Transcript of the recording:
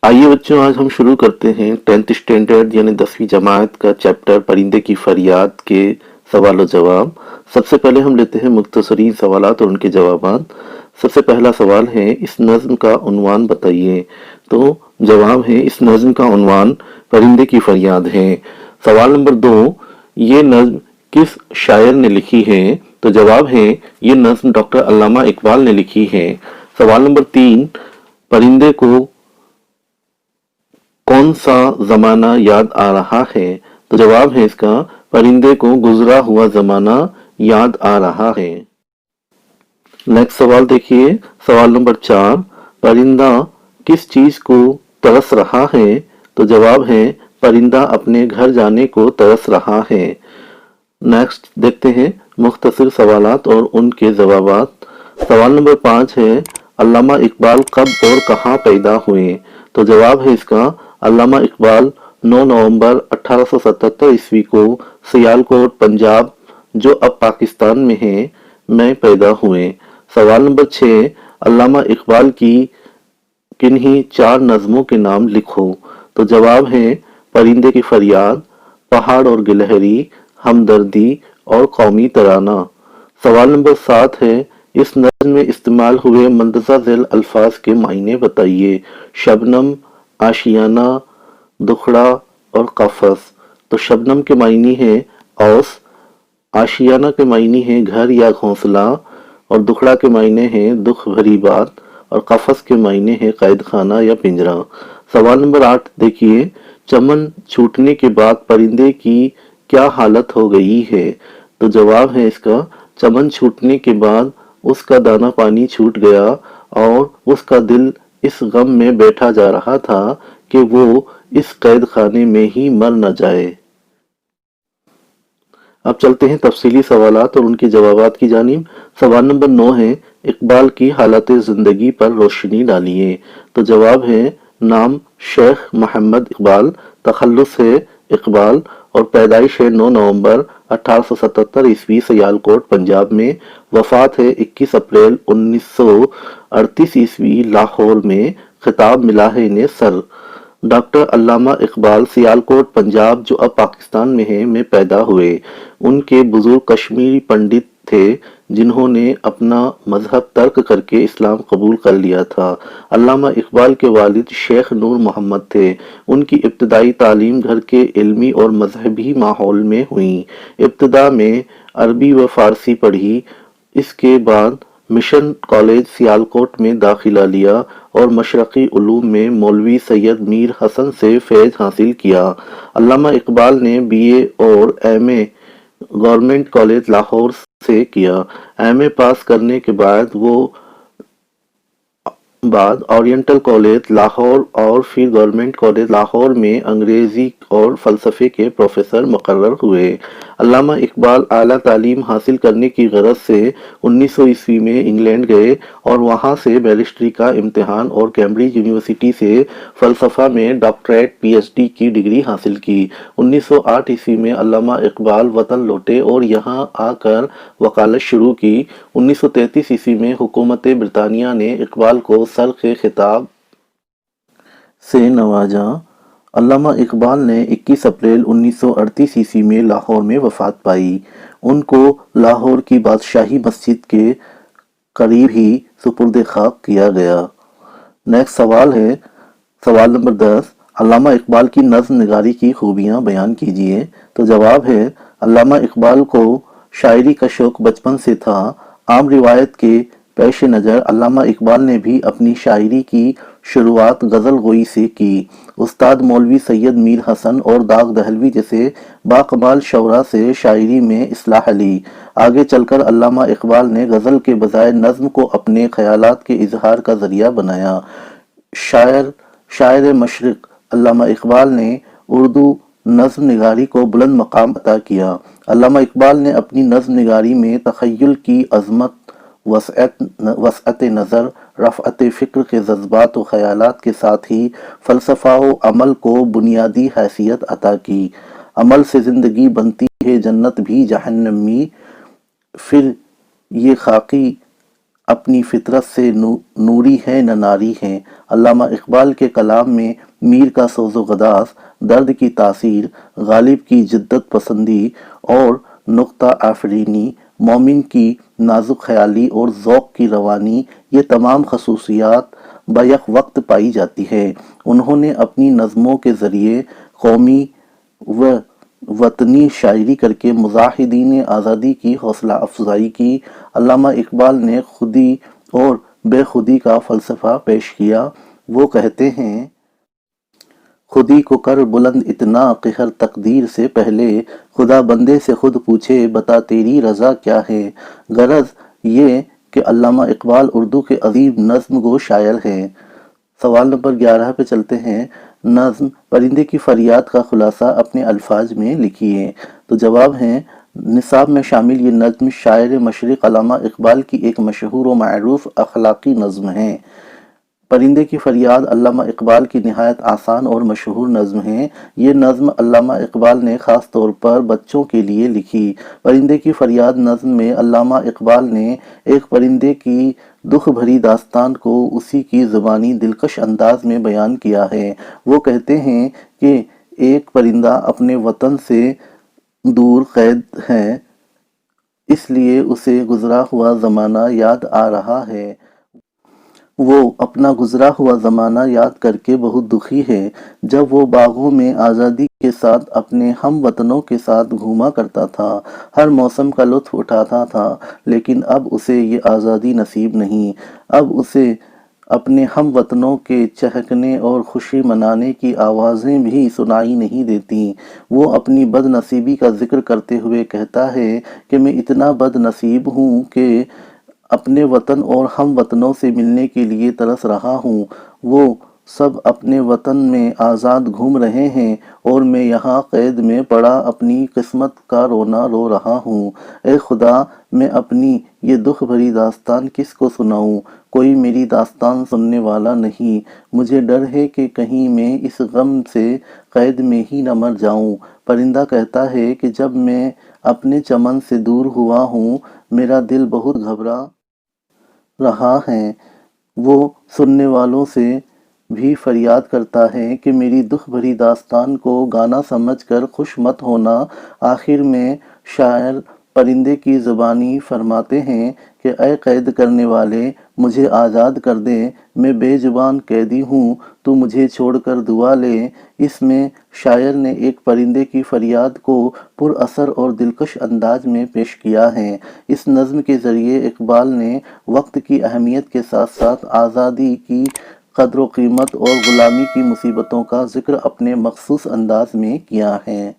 آئیے بچوں، آج ہم شروع کرتے ہیں 10th اسٹینڈرڈ یعنی 10ویں جماعت کا چیپٹر پرندے کی فریاد کے سوال و جواب۔ سب سے پہلے ہم لیتے ہیں مختصرین سوالات اور ان کے جوابات۔ سب سے پہلا سوال ہے، اس نظم کا عنوان بتائیے۔ تو جواب ہے، اس نظم کا عنوان پرندے کی فریاد ہے۔ سوال نمبر 2، یہ نظم کس شاعر نے لکھی ہے؟ تو جواب ہے، یہ نظم ڈاکٹر علامہ اقبال نے لکھی ہے۔ سوال نمبر 3، پرندے کو کون سا زمانہ یاد آ رہا ہے؟ تو جواب ہے اس کا، پرندے کو گزرا ہوا زمانہ یاد آ رہا ہے۔ نیکسٹ سوال دیکھیے، سوال نمبر 4، پرندہ کس چیز کو ترس رہا ہے؟ تو جواب ہے، پرندہ اپنے گھر جانے کو ترس رہا ہے۔ نیکسٹ دیکھتے ہیں مختصر سوالات اور ان کے جوابات۔ سوال نمبر 5 ہے، علامہ اقبال کب اور کہاں پیدا ہوئے؟ تو جواب ہے اس کا، علامہ اقبال 9 نومبر 1877 کو سیالکوٹ پنجاب، جو اب پاکستان میں ہے، میں پیدا ہوئے۔ سوال نمبر 6، علامہ اقبال کی کنہی 4 نظموں کے نام لکھو؟ تو جواب ہے، پرندے کی فریاد، پہاڑ اور گلہری، ہمدردی اور قومی ترانہ۔ سوال نمبر 7 ہے، اس نظم میں استعمال ہوئے مندرجہ ذیل الفاظ کے معنی بتائیے۔ شبنم، آشیانہ، دکھڑا اور قفس۔ تو شبنم کے معنی ہے اوس، آشیانہ کے معنی ہے گھر یا گھونسلہ، اور دکھڑا کے معنی ہے دکھ بھری بات، اور قفس کے معنی ہے قید خانہ یا پنجرہ۔ سوال نمبر 8 دیکھیے، چمن چھوٹنے کے بعد پرندے کی کیا حالت ہو گئی ہے؟ تو جواب ہے اس کا، چمن چھوٹنے کے بعد اس کا دانہ پانی چھوٹ گیا اور اس کا دل اس غم میں بیٹھا جا رہا تھا کہ وہ اس قید خانے میں ہی مر نہ جائے۔ اب چلتے ہیں تفصیلی سوالات اور ان کے جوابات کی جانب۔ سوال نمبر 9 ہے، اقبال کی حالت زندگی پر روشنی ڈالیے۔ تو جواب ہے، نام شیخ محمد اقبال، تخلص ہے اقبال، اور پیدائش ہے 9 نومبر 1877 سیالکوٹ پنجاب میں، وفات ہے 21 اپریل 1938 لاہور میں، خطاب ملا ہے انہیں سر۔ ڈاکٹر علامہ اقبال سیالکوٹ پنجاب، جو اب پاکستان میں ہے، میں پیدا ہوئے۔ ان کے بزرگ کشمیری پنڈت تھے جنہوں نے اپنا مذہب ترک کر کے اسلام قبول کر لیا تھا۔ علامہ اقبال کے والد شیخ نور محمد تھے۔ ان کی ابتدائی تعلیم گھر کے علمی اور مذہبی ماحول میں ہوئی۔ ابتدا میں عربی و فارسی پڑھی، اس کے بعد مشن کالج سیالکوٹ میں داخلہ لیا اور مشرقی علوم میں مولوی سید میر حسن سے فیض حاصل کیا۔ علامہ اقبال نے بی اے اور M A government college Lahore سے کیا۔ ایم اے پاس کرنے کے بعد وہ اورینٹل کالج لاہور اور پھر گورنمنٹ کالج لاہور میں انگریزی اور فلسفے کے پروفیسر مقرر ہوئے۔ علامہ اقبال اعلیٰ تعلیم حاصل کرنے کی غرض سے 1900 میں انگلینڈ گئے اور وہاں سے بیرسٹری کا امتحان اور کیمبرج یونیورسٹی سے فلسفہ میں ڈاکٹریٹ پی ایچ ڈی کی ڈگری حاصل کی۔ 1908 میں علامہ اقبال وطن لوٹے اور یہاں آ کر وکالت شروع کی۔ 1933 میں حکومت برطانیہ نے اقبال کو سر کے خطاب سے نوازا۔ علامہ اقبال نے 21 اپریل 1938 میں لاہور میں وفات پائی۔ ان کو لاہور کی بادشاہی مسجد کے قریب ہی سپرد خاک کیا گیا۔ نیکسٹ سوال ہے، سوال نمبر 10، علامہ اقبال کی نظم نگاری کی خوبیاں بیان کیجیے۔ تو جواب ہے، علامہ اقبال کو شاعری کا شوق بچپن سے تھا۔ عام روایت کے پیش نظر علامہ اقبال نے بھی اپنی شاعری کی شروعات غزل گوئی سے کی۔ استاد مولوی سید میر حسن اور داغ دہلوی جیسے باکمال شعراء سے شاعری میں اصلاح لی۔ آگے چل کر علامہ اقبال نے غزل کے بجائے نظم کو اپنے خیالات کے اظہار کا ذریعہ بنایا۔ شاعر مشرق علامہ اقبال نے اردو نظم نگاری کو بلند مقام عطا کیا۔ علامہ اقبال نے اپنی نظم نگاری میں تخیل کی عظمت، وسعت نظر، رفعت فکر کے جذبات و خیالات کے ساتھ ہی فلسفہ و عمل کو بنیادی حیثیت عطا کی۔ عمل سے زندگی بنتی ہے جنت بھی جہنم میں، پھر یہ خاکی اپنی فطرت سے نوری ہے نہ ناری ہے۔ علامہ اقبال کے کلام میں میر کا سوز و گداز، درد کی تاثیر، غالب کی جدت پسندی اور نکتہ آفرینی، مومن کی نازک خیالی اور ذوق کی روانی، یہ تمام خصوصیات بیک وقت پائی جاتی ہے۔ انہوں نے اپنی نظموں کے ذریعے قومی و وطنی شاعری کر کے مجاہدین آزادی کی حوصلہ افزائی کی۔ علامہ اقبال نے خودی اور بے خودی کا فلسفہ پیش کیا۔ وہ کہتے ہیں، خودی کو کر بلند اتنا کہ ہر تقدیر سے پہلے خدا بندے سے خود پوچھے بتا تیری رضا کیا ہے۔ غرض یہ کہ علامہ اقبال اردو کے عظیم نظم گو شاعر ہیں۔ سوال نمبر 11 پہ چلتے ہیں۔ نظم پرندے کی فریاد کا خلاصہ اپنے الفاظ میں لکھیے۔ تو جواب ہے، نصاب میں شامل یہ نظم شاعر مشرق علامہ اقبال کی ایک مشہور و معروف اخلاقی نظم ہے۔ پرندے کی فریاد علامہ اقبال کی نہایت آسان اور مشہور نظم ہے۔ یہ نظم علامہ اقبال نے خاص طور پر بچوں کے لیے لکھی۔ پرندے کی فریاد نظم میں علامہ اقبال نے ایک پرندے کی دکھ بھری داستان کو اسی کی زبانی دلکش انداز میں بیان کیا ہے۔ وہ کہتے ہیں کہ ایک پرندہ اپنے وطن سے دور قید ہے، اس لیے اسے گزرا ہوا زمانہ یاد آ رہا ہے۔ وہ اپنا گزرا ہوا زمانہ یاد کر کے بہت دکھی ہے۔ جب وہ باغوں میں آزادی کے ساتھ اپنے ہم وطنوں کے ساتھ گھوما کرتا تھا، ہر موسم کا لطف اٹھاتا تھا، لیکن اب اسے یہ آزادی نصیب نہیں۔ اب اسے اپنے ہم وطنوں کے چہکنے اور خوشی منانے کی آوازیں بھی سنائی نہیں دیتی۔ وہ اپنی بد نصیبی کا ذکر کرتے ہوئے کہتا ہے کہ میں اتنا بد نصیب ہوں کہ اپنے وطن اور ہم وطنوں سے ملنے کے لیے ترس رہا ہوں۔ وہ سب اپنے وطن میں آزاد گھوم رہے ہیں اور میں یہاں قید میں پڑا اپنی قسمت کا رونا رو رہا ہوں۔ اے خدا، میں اپنی یہ دکھ بھری داستان کس کو سناؤں؟ کوئی میری داستان سننے والا نہیں۔ مجھے ڈر ہے کہ کہیں میں اس غم سے قید میں ہی نہ مر جاؤں۔ پرندہ کہتا ہے کہ جب میں اپنے چمن سے دور ہوا ہوں، میرا دل بہت گھبرا رہا ہے۔ وہ سننے والوں سے بھی فریاد کرتا ہے کہ میری دکھ بھری داستان کو گانا سمجھ کر خوش مت ہونا۔ آخر میں شاعر پرندے کی زبانی فرماتے ہیں کہ اے قید کرنے والے، مجھے آزاد کر دے، میں بے زبان قیدی ہوں، تو مجھے چھوڑ کر دعا لے۔ اس میں شاعر نے ایک پرندے کی فریاد کو پر اثر اور دلکش انداز میں پیش کیا ہے۔ اس نظم کے ذریعے اقبال نے وقت کی اہمیت کے ساتھ ساتھ آزادی کی قدر و قیمت اور غلامی کی مصیبتوں کا ذکر اپنے مخصوص انداز میں کیا ہے۔